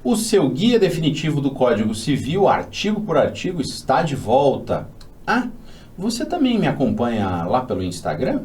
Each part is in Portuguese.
O seu guia definitivo do Código Civil, artigo por artigo, está de volta. Ah, você também me acompanha lá pelo Instagram?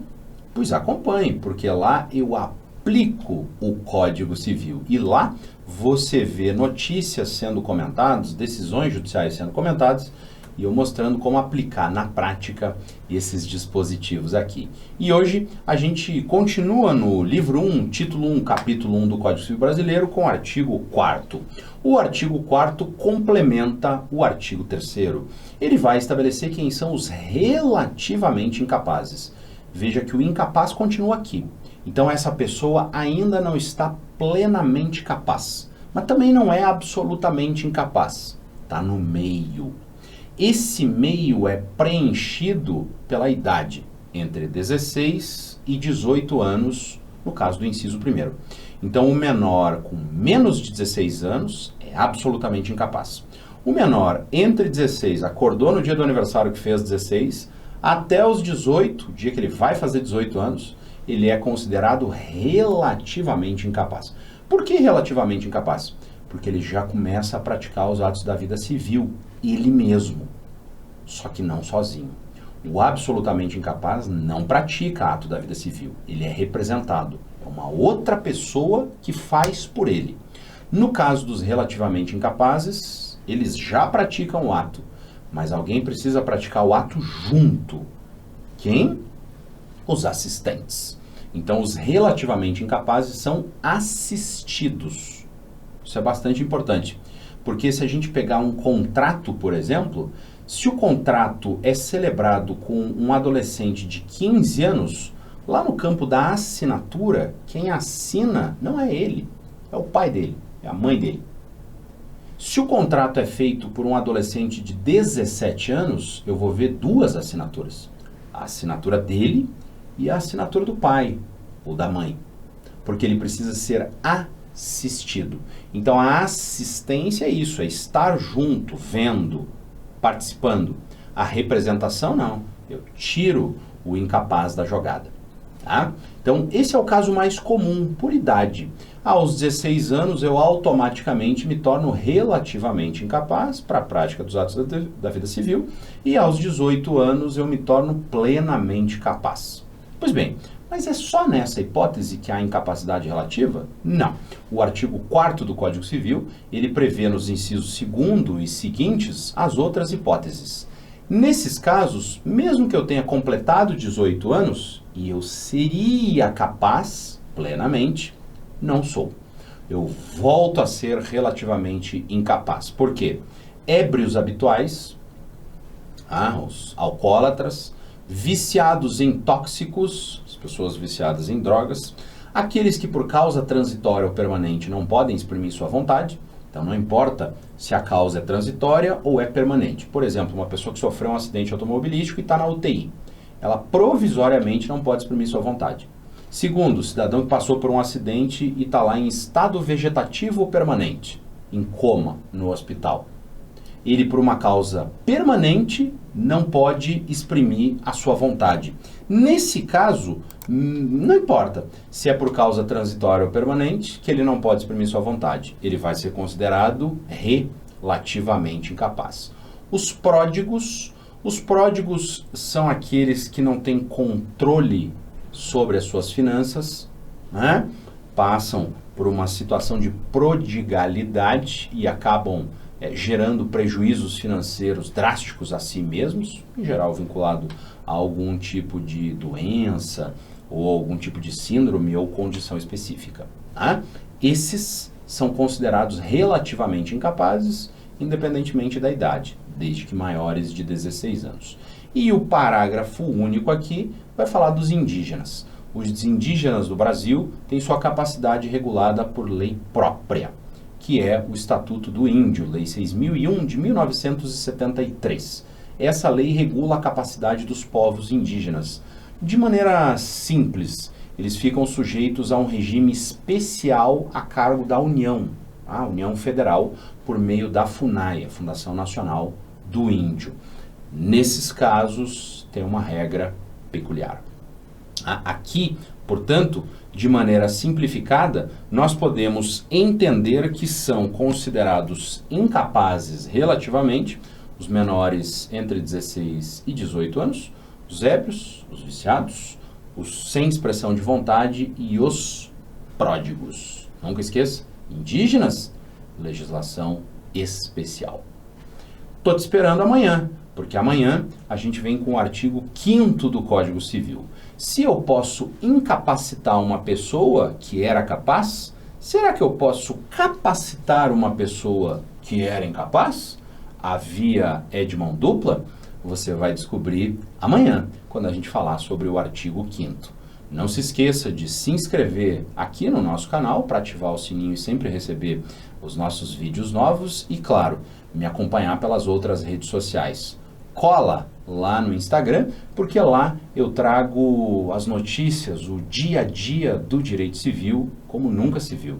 Pois acompanhe, porque lá eu aplico o Código Civil. E lá você vê notícias sendo comentadas, decisões judiciais sendo comentadas, e eu mostrando como aplicar na prática esses dispositivos aqui. E hoje a gente continua no livro 1, título 1, capítulo 1 do Código Civil Brasileiro com o artigo 4º. O artigo 4º complementa o artigo 3º. Ele vai estabelecer quem são os relativamente incapazes. Veja que o incapaz continua aqui. Então essa pessoa ainda não está plenamente capaz, mas também não é absolutamente incapaz. Está no meio. Esse meio é preenchido pela idade, entre 16 e 18 anos, no caso do inciso 1º. Então, o menor com menos de 16 anos é absolutamente incapaz. O menor entre 16, acordou no dia do aniversário que fez 16, até os 18, o dia que ele vai fazer 18 anos, ele é considerado relativamente incapaz. Por que relativamente incapaz? Porque ele já começa a praticar os atos da vida civil, ele mesmo, só que não sozinho. O absolutamente incapaz não pratica ato da vida civil, ele é representado, é uma outra pessoa que faz por ele. No caso dos relativamente incapazes, eles já praticam o ato, mas alguém precisa praticar o ato junto. Quem? Os assistentes. Então, os relativamente incapazes são assistidos. Isso é bastante importante, porque se a gente pegar um contrato, por exemplo, se o contrato é celebrado com um adolescente de 15 anos, lá no campo da assinatura, quem assina não é ele, é o pai dele, é a mãe dele. Se o contrato é feito por um adolescente de 17 anos, eu vou ver duas assinaturas. A assinatura dele e a assinatura do pai ou da mãe, porque ele precisa ser assistido. Então a assistência é isso, é estar junto, vendo, participando. A representação não, eu tiro o incapaz da jogada. Tá? Então esse é o caso mais comum, por idade. Aos 16 anos eu automaticamente me torno relativamente incapaz para a prática dos atos da vida civil e aos 18 anos eu me torno plenamente capaz. Pois bem, mas é só nessa hipótese que há incapacidade relativa? Não. O artigo 4º do Código Civil, ele prevê nos incisos 2º e seguintes as outras hipóteses. Nesses casos, mesmo que eu tenha completado 18 anos, e eu seria capaz plenamente, não sou. Eu volto a ser relativamente incapaz. Por quê? Ébrios habituais, os alcoólatras, viciados em tóxicos, as pessoas viciadas em drogas, aqueles que por causa transitória ou permanente não podem exprimir sua vontade, então não importa se a causa é transitória ou é permanente. Por exemplo, uma pessoa que sofreu um acidente automobilístico e está na UTI, ela provisoriamente não pode exprimir sua vontade. Segundo, o cidadão que passou por um acidente e está lá em estado vegetativo permanente, em coma no hospital. Ele, por uma causa permanente, não pode exprimir a sua vontade. Nesse caso, não importa se é por causa transitória ou permanente, que ele não pode exprimir sua vontade. Ele vai ser considerado relativamente incapaz. Os pródigos são aqueles que não têm controle sobre as suas finanças, né? Passam por uma situação de prodigalidade e acabam gerando prejuízos financeiros drásticos a si mesmos, em geral vinculado a algum tipo de doença ou algum tipo de síndrome ou condição específica. Tá? Esses são considerados relativamente incapazes, independentemente da idade, desde que maiores de 16 anos. E o parágrafo único aqui vai falar dos indígenas. Os indígenas do Brasil têm sua capacidade regulada por lei própria, que é o Estatuto do Índio, Lei 6.001 de 1973. Essa lei regula a capacidade dos povos indígenas. De maneira simples, eles ficam sujeitos a um regime especial a cargo da União, a União Federal, por meio da FUNAI, a Fundação Nacional do Índio. Nesses casos, tem uma regra peculiar. Aqui, portanto, de maneira simplificada, nós podemos entender que são considerados incapazes relativamente os menores entre 16 e 18 anos, os ébrios, os viciados, os sem expressão de vontade e os pródigos. Nunca esqueça, indígenas, legislação especial. Estou te esperando amanhã, porque amanhã a gente vem com o artigo 5º do Código Civil. Se eu posso incapacitar uma pessoa que era capaz, será que eu posso capacitar uma pessoa que era incapaz? A via é de mão dupla? Você vai descobrir amanhã, quando a gente falar sobre o artigo 5º. Não se esqueça de se inscrever aqui no nosso canal para ativar o sininho e sempre receber os nossos vídeos novos e, claro, me acompanhar pelas outras redes sociais. Cola lá no Instagram, porque lá eu trago as notícias, o dia a dia do direito civil como nunca se viu.